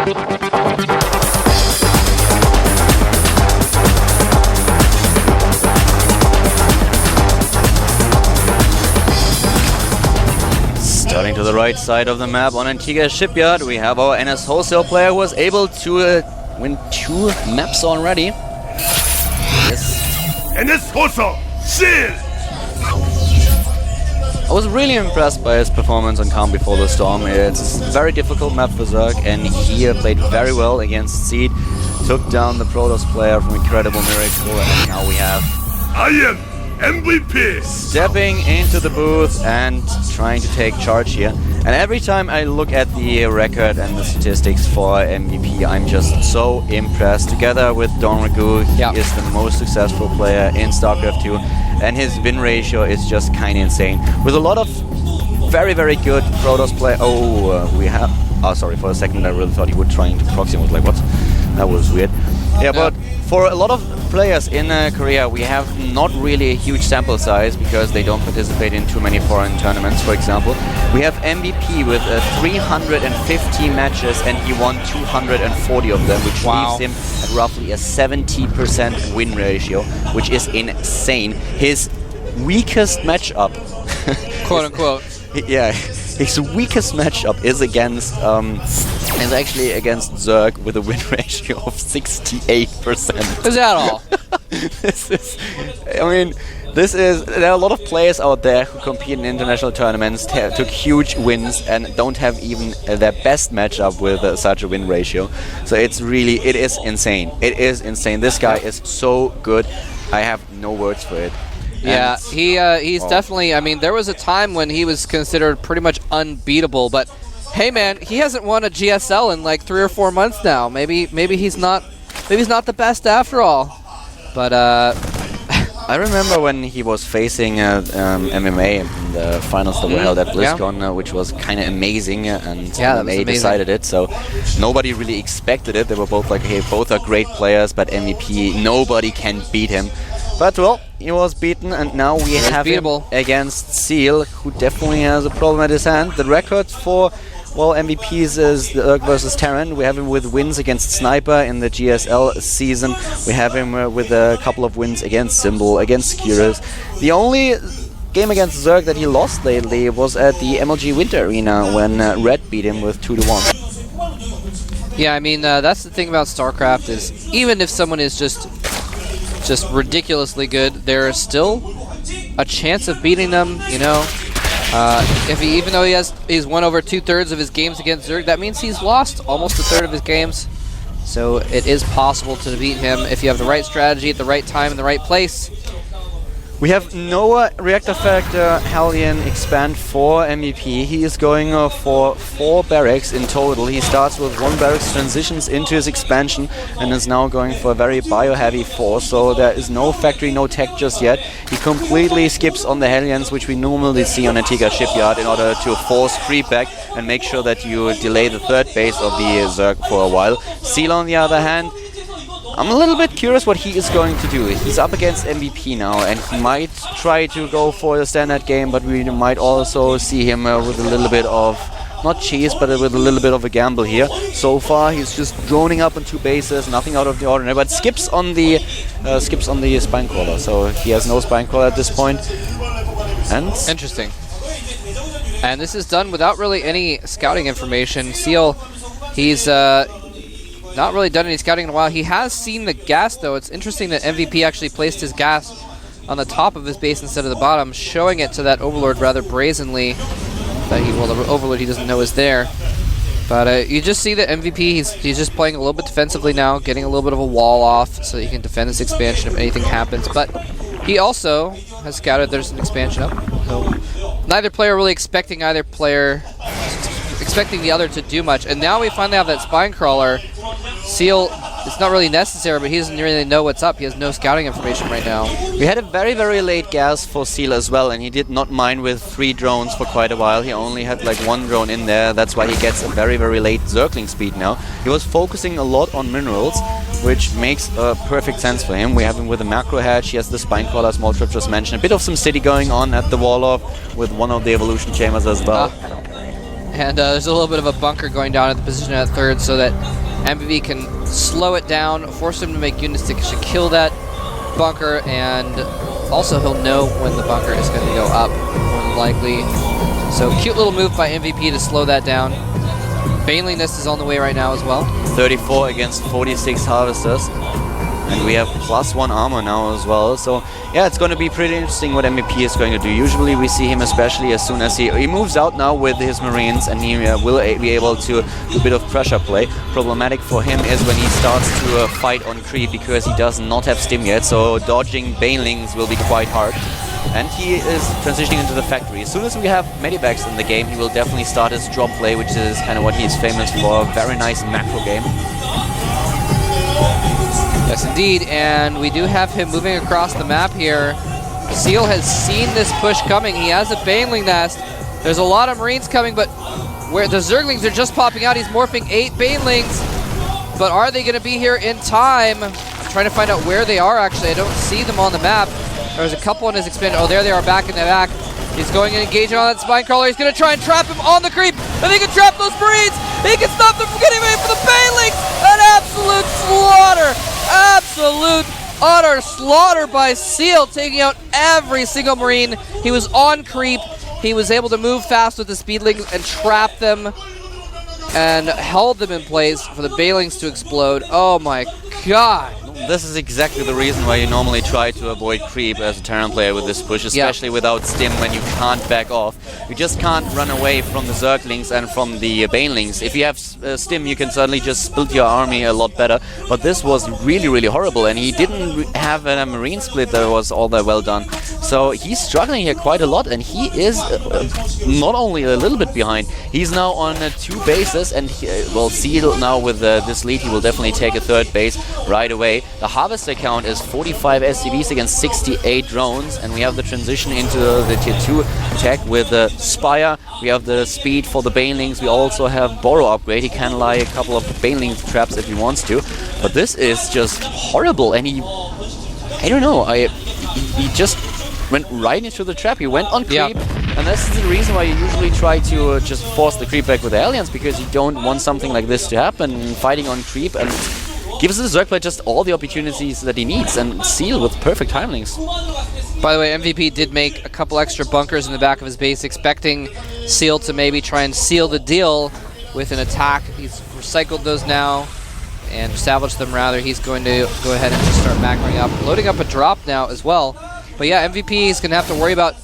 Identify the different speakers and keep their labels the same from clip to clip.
Speaker 1: Starting to the right side of the map on Antigua Shipyard, we have our NS Wholesale player who was able to win 2 maps already. Yes.
Speaker 2: NS Wholesale, shield!
Speaker 1: I was really impressed by his performance on Calm Before the Storm. It's a very difficult map for Zerg, and he played very well against Seed. Took down the Protoss player from Incredible Miracle, and now we have...
Speaker 2: I am MVP!
Speaker 1: Stepping into the booth and trying to take charge here. And every time I look at the record and the statistics for MVP, I'm just so impressed. Together with Don Ragu, he is the most successful player in StarCraft 2, and his win ratio is just kind of insane. With a lot of very, very good Protoss play. We have... Oh, sorry, for a second I really thought he would try to proxy. I was like, what? That was weird. Yeah, but for a lot of players in Korea, we have not really a huge sample size because they don't participate in too many foreign tournaments, for example. We have MVP with 350 matches, and he won 240 of them, which leaves him at roughly a 70% win ratio, which is insane. His weakest matchup,
Speaker 3: quote unquote.
Speaker 1: Yeah, his weakest matchup is against is actually against Zerg with a win ratio of 68%.
Speaker 3: Is that all?
Speaker 1: This is, I mean, there are a lot of players out there who compete in international tournaments, took huge wins, and don't have even their best matchup with such a win ratio. So it is insane. It is insane. This guy is so good. I have no words for it.
Speaker 3: Yeah, he's definitely, I mean, there was a time when he was considered pretty much unbeatable, but hey man, he hasn't won a GSL in like 3 or 4 months now. Maybe he's not the best after all. But
Speaker 1: I remember when he was facing MMA in the finals that were held at BlizzCon, which was kind of amazing, and MMA decided it, so nobody really expected it. They were both like, hey, both are great players, but MVP, nobody can beat him. But, well, he was beaten, and now we have him against Seal, who definitely has a problem at his hand. The record for, well, MVPs is the Erg versus Terran. We have him with wins against Sniper in the GSL season. We have him with a couple of wins against Symbol, against Curious. The only game against Zerg that he lost lately was at the MLG Winter Arena when Red beat him with 2-1.
Speaker 3: Yeah, I mean, that's the thing about StarCraft is even if someone is just ridiculously good, there is still a chance of beating them, you know. Even though he's won over 2/3 of his games against Zerg, that means he's lost almost 1/3 of his games. So it is possible to beat him if you have the right strategy at the right time in the right place.
Speaker 1: We have Noah Reactor Factor Hellion Expand for MVP. He is going for 4 barracks in total. He starts with 1 barracks, transitions into his expansion, and is now going for a very bio-heavy 4. So there is no factory, no tech just yet. He completely skips on the Hellions, which we normally see on Antigua Shipyard, in order to force creep back and make sure that you delay the 3rd base of the Zerg for a while. Seal, on the other hand, I'm a little bit curious what he is going to do. He's up against MVP now, and he might try to go for a standard game, but we might also see him with a little bit of, not cheese, but with a little bit of a gamble here. So far, he's just droning up on 2 bases, nothing out of the ordinary, but skips on the Spinecrawler. So he has no Spinecrawler at this point. And
Speaker 3: interesting. And this is done without really any scouting information. Seal, he's not really done any scouting in a while. He has seen the gas, though. It's interesting that MVP actually placed his gas on the top of his base instead of the bottom, showing it to that Overlord rather brazenly. That the Overlord he doesn't know is there. But you just see that MVP, he's just playing a little bit defensively now, getting a little bit of a wall off so that he can defend his expansion if anything happens. But he also has scouted there's an expansion up. So neither player really expecting the other to do much. And now we finally have that Spinecrawler. Seal, it's not really necessary, but he doesn't really know what's up. He has no scouting information right now.
Speaker 1: We had a very, very late gas for Seal as well, and he did not mind with 3 drones for quite a while. He only had like 1 drone in there. That's why he gets a very, very late Zergling speed now. He was focusing a lot on minerals, which makes perfect sense for him. We have him with a macro hatch. He has the Spinecrawler, small trip just mentioned. A bit of some city going on at the Wall-Off with one of the evolution chambers as well.
Speaker 3: And there's a little bit of a bunker going down at the position at third so that MVP can slow it down, force him to make units to kill that bunker, and also he'll know when the bunker is going to go up, more than likely. So cute little move by MVP to slow that down. Baneliness is on the way right now as well.
Speaker 1: 34 against 46 Harvesters. And we have +1 armor now as well. So yeah, it's going to be pretty interesting what MVP is going to do. Usually we see him, especially as soon as he moves out now with his Marines, and he will be able to do a bit of pressure play. Problematic for him is when he starts to fight on creep, because he does not have stim yet, so dodging banelings will be quite hard. And he is transitioning into the factory. As soon as we have medivacs in the game, he will definitely start his drop play, which is kind of what he's famous for. A very nice macro game.
Speaker 3: Yes, indeed, and we do have him moving across the map here. Seal has seen this push coming. He has a Baneling nest. There's a lot of Marines coming, but where the Zerglings are just popping out. He's morphing 8 Banelings, but are they going to be here in time? I'm trying to find out where they are, actually. I don't see them on the map. There's a couple in his expanded. Oh, there they are, back in the back. He's going and engaging on that Spine Crawler. He's going to try and trap him on the creep. If he can trap those Marines, he can stop them from getting ready for the Banelings. An absolute slaughter. Absolute, utter slaughter by Seal, taking out every single Marine. He was on creep. He was able to move fast with the Speedlings and trap them and held them in place for the Banelings to explode. Oh my god.
Speaker 1: This is exactly the reason why you normally try to avoid creep as a Terran player with this push, especially without stim, when you can't back off. You just can't run away from the Zerglings and from the Banelings. If you have stim, you can certainly just split your army a lot better, but this was really, really horrible, and he didn't have a Marine split that was all that well done. So he's struggling here quite a lot, and he is not only a little bit behind, he's now on 2 bases, and well, Seal now with this lead, he will definitely take a 3rd base right away. The Harvester count is 45 SCVs against 68 drones, and we have the transition into the tier 2 tech with the Spire. We have the speed for the Banelings. We also have Borrow upgrade. He can lie a couple of Baneling traps if he wants to, but this is just horrible. And I don't know, he just went right into the trap. He went on creep, and this is the reason why you usually try to just force the creep back with the Aliens, because you don't want something like this to happen. Fighting on creep and gives the Zerg player just all the opportunities that he needs, and Seal with perfect timings.
Speaker 3: By the way, MVP did make a couple extra bunkers in the back of his base, expecting Seal to maybe try and seal the deal with an attack. He's recycled those now and established them rather. He's going to go ahead and just start macroing up, loading up a drop now as well. But yeah, MVP is going to have to worry about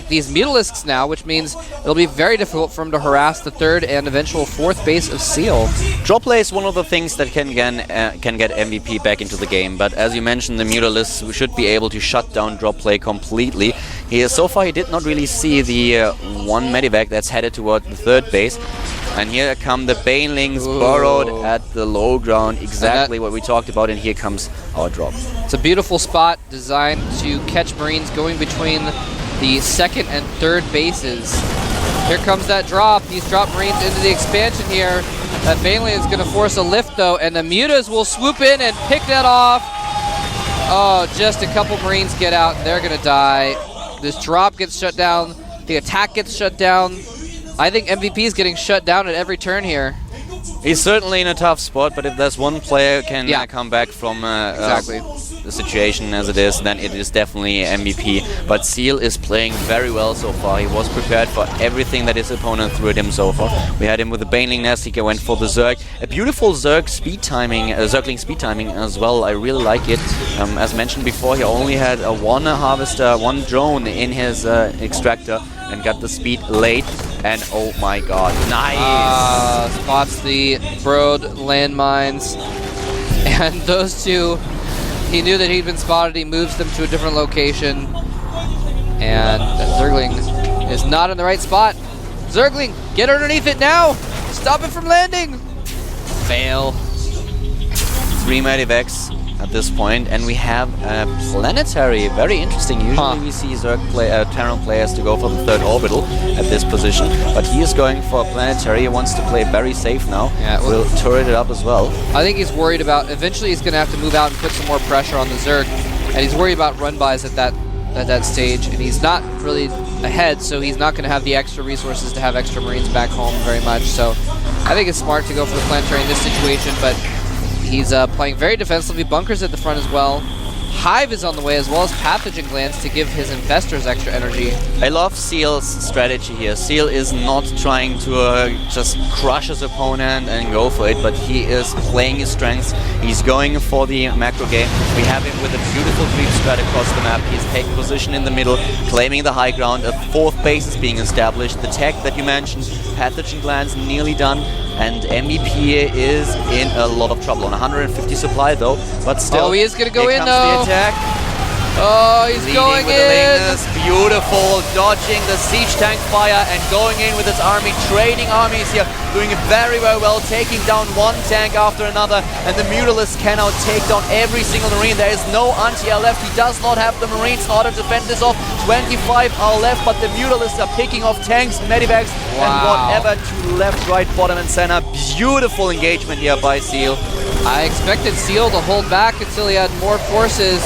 Speaker 3: these Mutalisks now, which means it'll be very difficult for him to harass the 3rd and eventual 4th base of Seal.
Speaker 1: Drop play is one of the things that can get MVP back into the game, but as you mentioned, the Mutalisks should be able to shut down drop play completely. So far he did not really see the 1 medivac that's headed toward the 3rd base. And here come the Banelings burrowed at the low ground, exactly what we talked about, and here comes our drop.
Speaker 3: It's a beautiful spot designed to catch Marines going between the 2nd and 3rd bases. Here comes that drop. He's dropped Marines into the expansion here. That Baneling is going to force a lift though, and the Mutas will swoop in and pick that off. Oh, just a couple Marines get out and they're going to die. This drop gets shut down. The attack gets shut down. I think MVP is getting shut down at every turn here.
Speaker 1: He's certainly in a tough spot, but if there's one player who can come back from the situation as it is, then it is definitely MVP. But Seal is playing very well so far. He was prepared for everything that his opponent threw at him so far. We had him with the Baneling nest. He went for the Zerg. A beautiful Zerg speed timing, Zergling speed timing as well. I really like it. As mentioned before, he only had one Harvester, 1 drone in his extractor, and got the speed late. And oh my god, nice!
Speaker 3: Spots the Broad landmines. And those 2, he knew that he'd been spotted. He moves them to a different location. And that Zergling is not in the right spot. Zergling, get underneath it now! Stop it from landing! Fail.
Speaker 1: 3 medivacs at this point, and we have a planetary. Very interesting. Usually we see Terran players to go for the 3rd orbital at this position, but he is going for a planetary. He wants to play very safe now. Yeah, we'll turret it up as well.
Speaker 3: I think he's worried about, eventually he's going to have to move out and put some more pressure on the Zerg, and he's worried about run-bys at that at that stage, and he's not really ahead, so he's not going to have the extra resources to have extra Marines back home very much. So I think it's smart to go for the planetary in this situation, but he's playing very defensively. Bunkers at the front as well. Hive is on the way, as well as Pathogen Glands to give his Infestors extra energy.
Speaker 1: I love Seal's strategy here. Seal is not trying to just crush his opponent and go for it, but he is playing his strengths. He's going for the macro game. We have him with a beautiful creep strat across the map. He's taking position in the middle, claiming the high ground. A 4th base is being established. The tech that you mentioned, Pathogen Glands, nearly done. And MVP is in a lot of trouble. On 150 supply though, but still.
Speaker 3: Oh, he is going to go in though.
Speaker 1: Here comes the attack.
Speaker 3: Oh, he's going in.
Speaker 1: Beautiful, dodging the siege tank fire and going in with his army, trading armies here, doing it very, very well, taking down one tank after another, and the Mutalisk can now take down every single Marine. There is no anti-air left. He does not have the Marines in order to fend this off. 25 are left, but the Mutalisks are picking off tanks, medivacs, and whatever to left, right, bottom, and center. Beautiful engagement here by Seal.
Speaker 3: I expected Seal to hold back until he had more forces,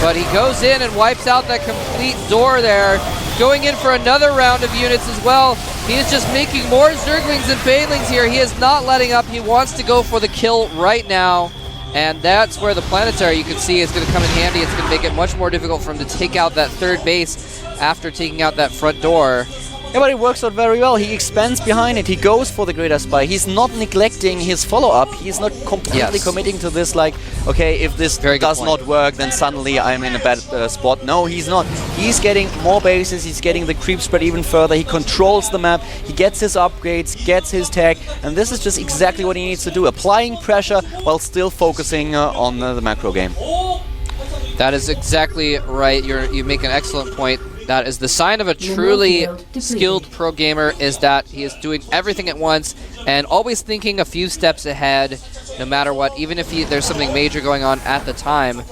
Speaker 3: but he goes in and wipes out that complete door there. Going in for another round of units as well. He is just making more Zerglings and Banelings here. He is not letting up. He wants to go for the kill right now. And that's where the planetary, you can see, is going to come in handy. It's going to make it much more difficult for him to take out that 3rd base after taking out that front door.
Speaker 1: Yeah, but it works out very well. He expands behind it. He goes for the Greater Spy. He's not neglecting his follow-up. He's not completely committing to this, like, okay, if this does not work, then suddenly I'm in a bad spot. No, he's not. He's getting more bases. He's getting the creep spread even further. He controls the map. He gets his upgrades, gets his tech, and this is just exactly what he needs to do. Applying pressure while still focusing on the macro game.
Speaker 3: That is exactly right. You make an excellent point. That is the sign of a truly skilled pro gamer, is that he is doing everything at once and always thinking a few steps ahead, no matter what, even if there's something major going on at the time.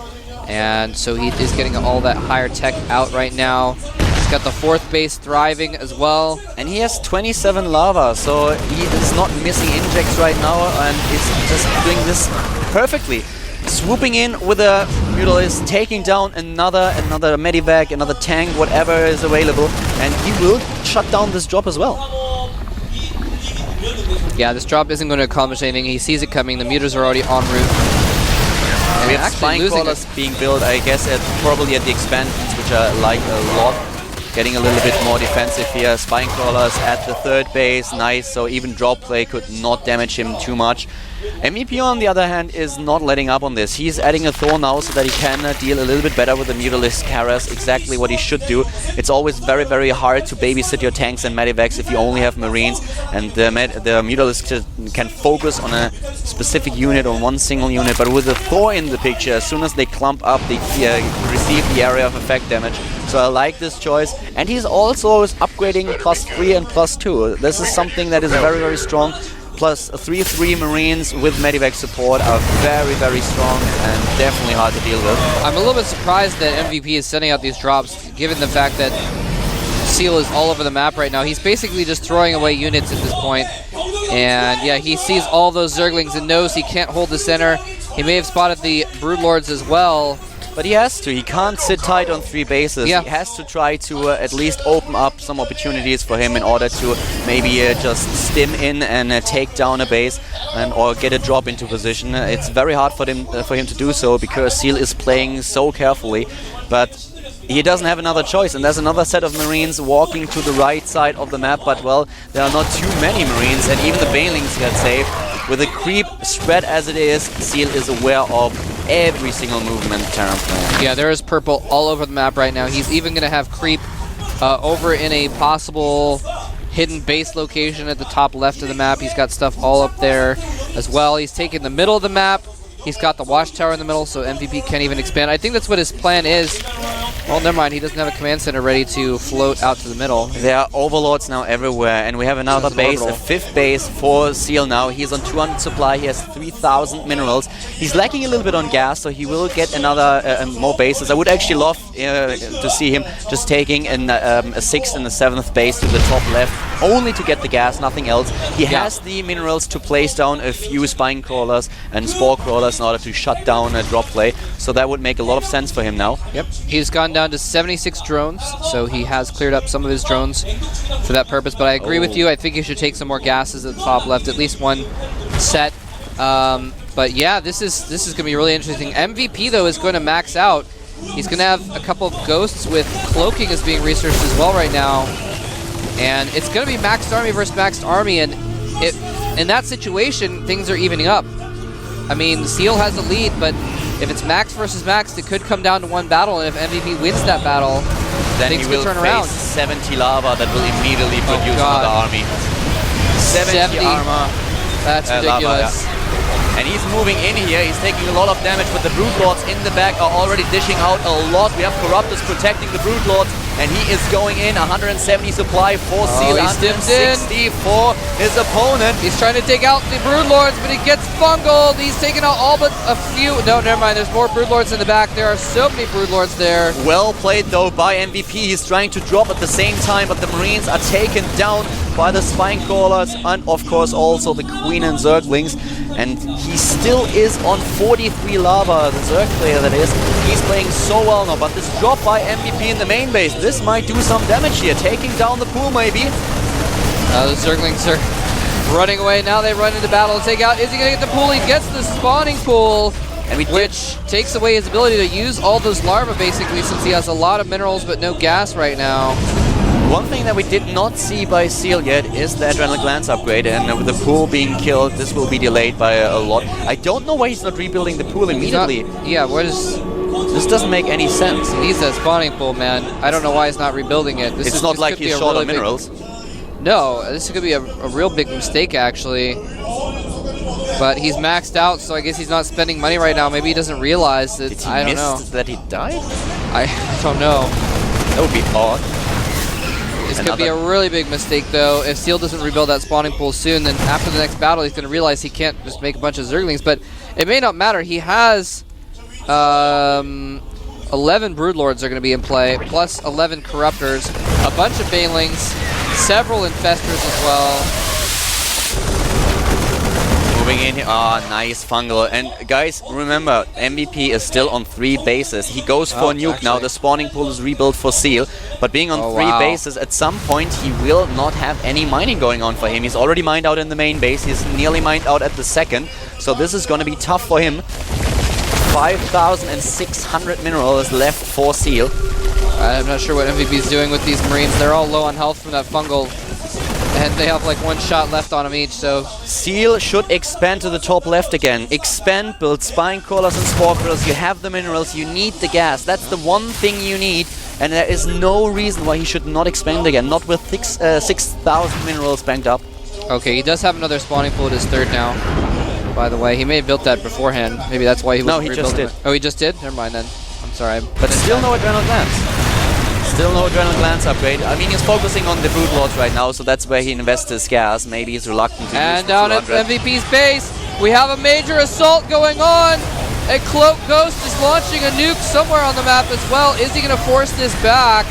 Speaker 3: And so he is getting all that higher tech out right now. He's got the 4th base thriving as well.
Speaker 1: And he has 27 lava, so he is not missing injects right now and is just doing this perfectly. Swooping in with a Mutalisk, taking down another medivac, another tank, whatever is available, and he will shut down this drop as well.
Speaker 3: Yeah, this drop isn't going to accomplish anything. He sees it coming. The Muters are already en route.
Speaker 1: We have spine crawlers being built, I guess, probably at the expansions, which I like a lot. Getting a little bit more defensive here. Spine crawlers at the 3rd base, nice. So even drop play could not damage him too much. MVP, on the other hand, is not letting up on this. He's adding a Thor now so that he can deal a little bit better with the Mutalisk Karas, exactly what he should do. It's always very, very hard to babysit your tanks and medivacs if you only have Marines, and the Mutalisk can focus on a specific unit, on one single unit, but with the Thor in the picture, as soon as they clump up, they receive the area of effect damage. So I like this choice, and he's also upgrading +3 and +2. This is something that is very, very strong. Plus 3/3 Marines with medivac support are very, very strong and definitely hard to deal with.
Speaker 3: I'm a little bit surprised that MVP is sending out these drops, given the fact that Seal is all over the map right now. He's basically just throwing away units at this point. And yeah, he sees all those Zerglings and knows he can't hold the center. He may have spotted the Broodlords as well.
Speaker 1: But he has to. He can't sit tight on 3 bases.
Speaker 3: Yeah.
Speaker 1: He has to try to at least open up some opportunities for him in order to maybe just stim in and take down a base or get a drop into position. It's very hard for him to do so because Seal is playing so carefully. But he doesn't have another choice, and there's another set of Marines walking to the right side of the map, but well, there are not too many Marines, and even the Banelings get saved. With the creep spread as it is, Seal is aware of every single movement Terran playing.
Speaker 3: Yeah, there is purple all over the map right now. He's even going to have creep over in a possible hidden base location at the top left of the map. He's got stuff all up there as well. He's taking the middle of the map. He's got the watchtower in the middle, so MVP can't even expand. I think that's what his plan is. Well, never mind. He doesn't have a command center ready to float out to the middle.
Speaker 1: There are overlords now everywhere, and we have another base, a 5th base for Seal now. He's on 200 supply. He has 3,000 minerals. He's lacking a little bit on gas, so he will get another more bases. I would actually love to see him just taking a 6th and a 7th base to the top left. only to get the gas, nothing else. He has the minerals to place down a few spine crawlers and spore crawlers in order to shut down a drop play. So that would make a lot of sense for him now.
Speaker 3: Yep, he's gone down to 76 drones, so he has cleared up some of his drones for that purpose. But I agree with you. I think he should take some more gases at the top left, at least one set. But yeah, this is going to be really interesting. MVP though is going to max out. He's going to have a couple of ghosts with cloaking is being researched as well right now. And it's going to be maxed army versus maxed army, and in that situation, things are evening up. I mean, Seal has a lead, but if it's max versus max, it could come down to one battle, and if MVP wins that battle,
Speaker 1: then
Speaker 3: things
Speaker 1: he will
Speaker 3: could turn
Speaker 1: face
Speaker 3: around.
Speaker 1: 70 lava that will immediately produce another army. 70 armor.
Speaker 3: That's ridiculous.
Speaker 1: Lava, and he's moving in here. He's taking a lot of damage, but the Brood Lords in the back are already dishing out a lot. We have Corruptors protecting the Brood Lords, and he is going in. 170 supply for Seal, 160 for his opponent.
Speaker 3: He's trying to take out the Brood Lords, but he gets fungled. He's taken out all but a few. No, never mind. There's more Brood Lords in the back. There are so many Brood Lords there.
Speaker 1: Well played, though, by MVP. He's trying to drop at the same time, but the Marines are taken down by the Spine Crawlers and, of course, also the Queen and Zerglings. And he still is on 43 lava, the Zerg player that is. He's playing so well now, but this drop by MVP in the main base, this might do some damage here, taking down the pool maybe.
Speaker 3: The Zerglings are running away. Now they run into battle to take out. Is he going to get the pool? He gets the spawning pool, which takes away his ability to use all those larvae basically, since he has a lot of minerals but no gas right now.
Speaker 1: One thing that we did not see by Seal yet is the Adrenal Glance upgrade, and with the pool being killed, this will be delayed by a lot. I don't know why he's not rebuilding the pool immediately.
Speaker 3: What is...
Speaker 1: This doesn't make any sense.
Speaker 3: He needs that spawning pool, man. I don't know why he's not rebuilding it.
Speaker 1: It's not like he's short on minerals.
Speaker 3: No, this could be a real big mistake, actually. But he's maxed out, so I guess he's not spending money right now. Maybe he doesn't realize that.
Speaker 1: Did he
Speaker 3: I don't know.
Speaker 1: That he died?
Speaker 3: I don't know.
Speaker 1: That would be odd.
Speaker 3: This could be a really big mistake, though. If Seal doesn't rebuild that spawning pool soon, then after the next battle, he's going to realize he can't just make a bunch of Zerglings. But it may not matter. He has 11 Broodlords are going to be in play, plus 11 Corruptors, a bunch of Banelings, several Infestors as well.
Speaker 1: Moving in here. Ah, nice fungal. And guys, remember, MVP is still on 3 bases. He goes for a nuke now. The spawning pool is rebuilt for Seal. But being on 3 bases, at some point he will not have any mining going on for him. He's already mined out in the main base. He's nearly mined out at the second. So this is going to be tough for him. 5,600 minerals left for Seal.
Speaker 3: I'm not sure what MVP is doing with these Marines. They're all low on health from that fungal. And they have like 1 shot left on them each, so...
Speaker 1: Seal should expand to the top left again. Expand, build Spine Crawlers and Spore Crawlers. You have the minerals, you need the gas. That's the one thing you need. And there is no reason why he should not expand again. Not with 6,000 minerals banked up.
Speaker 3: Okay, he does have another spawning pool at his 3rd now. By the way, he may have built that beforehand. Maybe that's why he wasn't rebuilding.
Speaker 1: No, he just did.
Speaker 3: Oh, he just did? Never mind then. I'm sorry.
Speaker 1: But still no Adrenal Glance. Still no Adrenal Glance upgrade. I mean, he's focusing on the Brood Lords right now, so that's where he invests his gas. Maybe he's reluctant to
Speaker 3: and
Speaker 1: use
Speaker 3: down at MVP's base, we have a major assault going on. A Cloak Ghost is launching a nuke somewhere on the map as well. Is he going to force this back?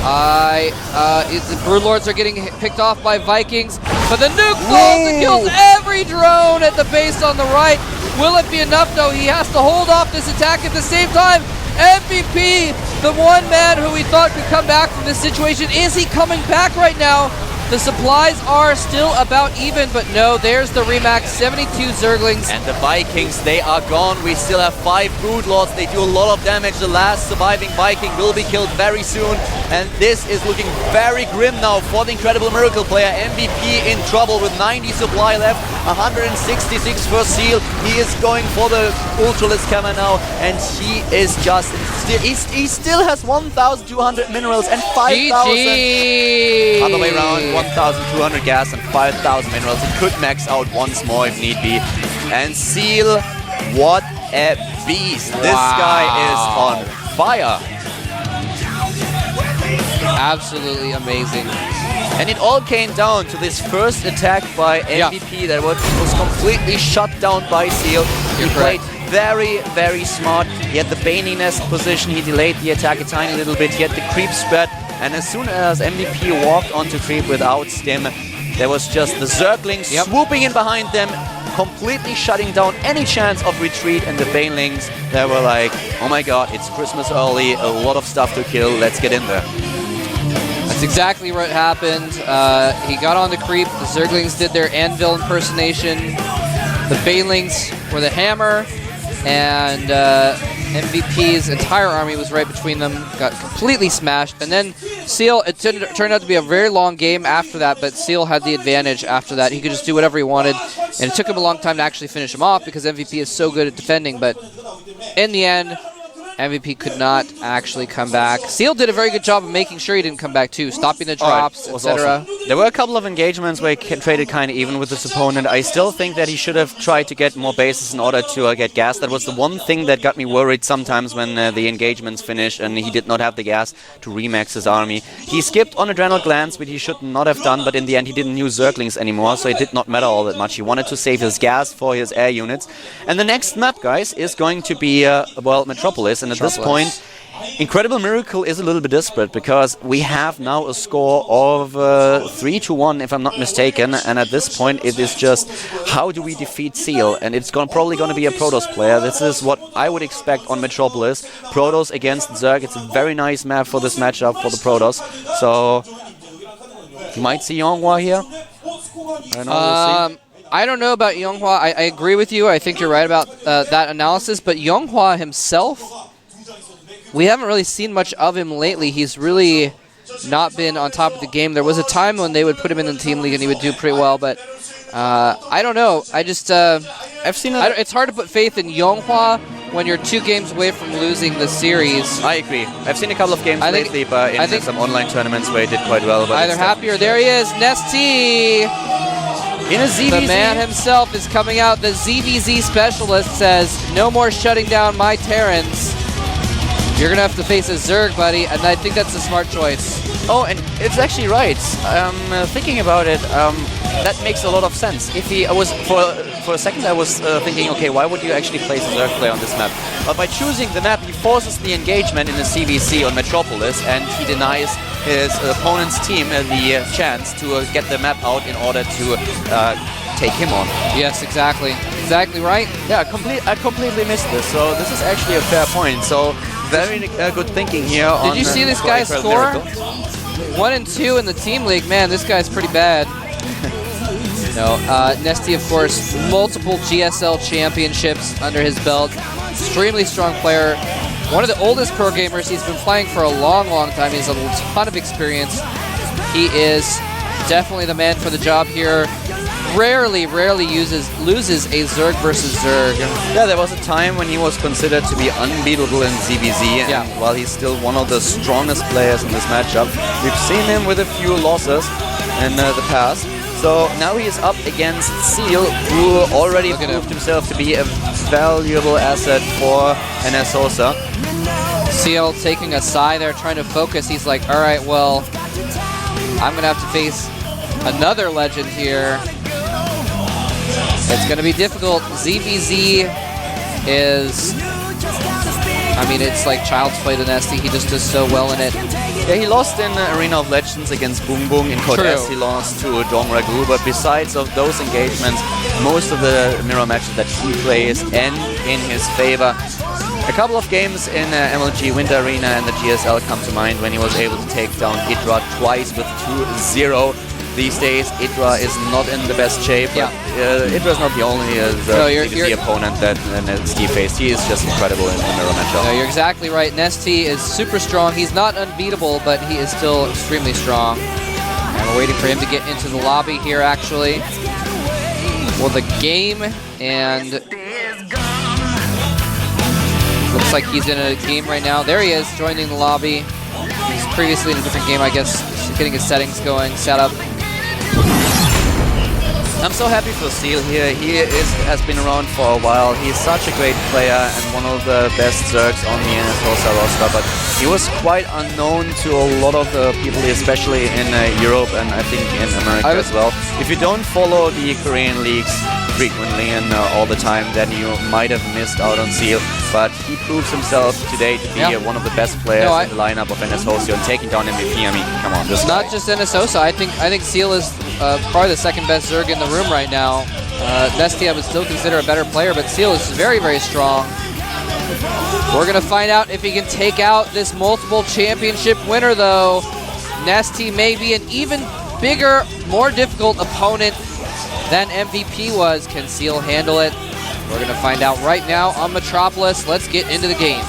Speaker 3: The Brood Lords are getting picked off by Vikings, but the nuke falls and kills every drone at the base on the right. Will it be enough, though? He has to hold off this attack at the same time. MVP, the one man who we thought could come back from this situation, is he coming back right now? The supplies are still about even, but no, there's the Remax, 72 Zerglings.
Speaker 1: And the Vikings, they are gone. We still have 5 Brood Lords. They do a lot of damage. The last surviving Viking will be killed very soon. And this is looking very grim now for the incredible Miracle player. MVP in trouble with 90 supply left, 166 for Seal. He is going for the Ultralisk Hammer now, and he is just... He still has 1,200 minerals and 5,000... Other way around. 1,200 gas and 5,000 minerals. He could max out once more if need be. And Seal, what a beast. This guy is on fire.
Speaker 3: Absolutely amazing.
Speaker 1: And it all came down to this first attack by MVP that was completely shut down by Seal. He played very, very smart. He had the Bane Nest position. He delayed the attack a tiny little bit. He had the creep spread. And as soon as MVP walked onto creep without stim, there was just the Zerglings swooping in behind them, completely shutting down any chance of retreat. And the Banelings, they were like, oh my god, it's Christmas early, a lot of stuff to kill, let's get in there.
Speaker 3: That's exactly what happened. He got on the creep, the Zerglings did their anvil impersonation, the Banelings were the hammer, and MVP's entire army was right between them, got completely smashed. And then Seal, it turned out to be a very long game after that, but Seal had the advantage after that. He could just do whatever he wanted, and it took him a long time to actually finish him off because MVP is so good at defending, but in the end, MVP could not actually come back. Seal did a very good job of making sure he didn't come back too, stopping the drops, etc.
Speaker 1: Awesome. There were a couple of engagements where he traded kind of even with his opponent. I still think that he should have tried to get more bases in order to get gas. That was the one thing that got me worried sometimes when the engagements finished and he did not have the gas to remax his army. He skipped on Adrenal Glance, which he should not have done, but in the end he didn't use Zerglings anymore, so it did not matter all that much. He wanted to save his gas for his air units. And the next map, guys, is going to be, well, Metropolis. And at this point, Incredible Miracle is a little bit desperate because we have now a score of 3-1, if I'm not mistaken. And at this point, it is just how do we defeat Seal? And it's probably going to be a Protoss player. This is what I would expect on Metropolis. Protoss against Zerg. It's a very nice map for this matchup for the Protoss. So you might see Yonghua here. I don't know. We'll see.
Speaker 3: I don't know about Yonghua. I agree with you. I think you're right about that analysis. But Yonghua himself, we haven't really seen much of him lately. He's really not been on top of the game. There was a time when they would put him in the team league and he would do pretty well. But I don't know. I just
Speaker 1: I've seen
Speaker 3: it's hard to put faith in Yonghua when you're 2 games away from losing the series.
Speaker 1: I agree. I've seen a couple of games lately, but in some online tournaments where he did quite well. But
Speaker 3: either happy or there he is, Nesty.
Speaker 1: In a ZVZ.
Speaker 3: The man himself is coming out. The ZVZ specialist says, no more shutting down my Terrans. You're going to have to face a Zerg, buddy, and I think that's a smart choice.
Speaker 1: Oh, and it's actually right. Thinking about it, that makes a lot of sense. If he was for a second, I was thinking, okay, why would you actually place a Zerg player on this map? But by choosing the map, he forces the engagement in the CVC on Metropolis, and he denies his opponent's team the chance to get the map out in order to take him on.
Speaker 3: Yes, exactly. Exactly right.
Speaker 1: Yeah, I completely missed this, so this is actually a fair point. So very good thinking here.
Speaker 3: Did you see this guy's score? 1 and 2 in the team league. Man, this guy's pretty bad. No, Nesty, of course, multiple GSL championships under his belt. Extremely strong player. One of the oldest pro gamers. He's been playing for a long, long time. He has a ton of experience. He is definitely the man for the job here. Rarely loses a Zerg versus Zerg.
Speaker 1: Yeah, there was a time when he was considered to be unbeatable in ZVZ, and while he's still one of the strongest players in this matchup, we've seen him with a few losses in the past. So now he is up against Seal, who already proved himself to be a valuable asset for NS Sosa.
Speaker 3: Seal taking a sigh there, trying to focus. He's like, all right, well, I'm going to have to face another legend here. It's going to be difficult. ZVZ is, I mean, it's like child's play to Nesty. He just does so well in it.
Speaker 1: Yeah, he lost in Arena of Legends against Boom Boom. In Code S, he lost to Dong Ragu. But besides of those engagements, most of the mirror matches that he plays end in his favor. A couple of games in MLG Winter Arena and the GSL come to mind when he was able to take down Idra twice with 2-0. These days, Idra is not in the best shape. But Idra is not the only the opponent that Nesty faced. He is just incredible in the mirror matchup.
Speaker 3: No, you're exactly right. Nesty is super strong. He's not unbeatable, but he is still extremely strong. And we're waiting for him to get into the lobby here, actually, for the game. And looks like he's in a game right now. There he is, joining the lobby. He's previously in a different game, I guess, getting his settings going, set up.
Speaker 1: I'm so happy for Seal here. He has been around for a while. He's such a great player and one of the best Zergs on the NS Sosa roster, but he was quite unknown to a lot of the people, especially in Europe and I think in America as well. If you don't follow the Korean leagues, frequently and all the time, then you might have missed out on Seal. But he proves himself today to be one of the best players in the lineup of NS Hosio and taking down MVP. I mean, come on, this
Speaker 3: not just NS Hosa. I think Seal is probably the second best Zerg in the room right now. Nesty I would still consider a better player, but Seal is very, very strong. We're going to find out if he can take out this multiple championship winner, though. Nesty may be an even bigger, more difficult opponent than MVP was. Can Seal handle it? We're going to find out right now on Metropolis. Let's get into the game.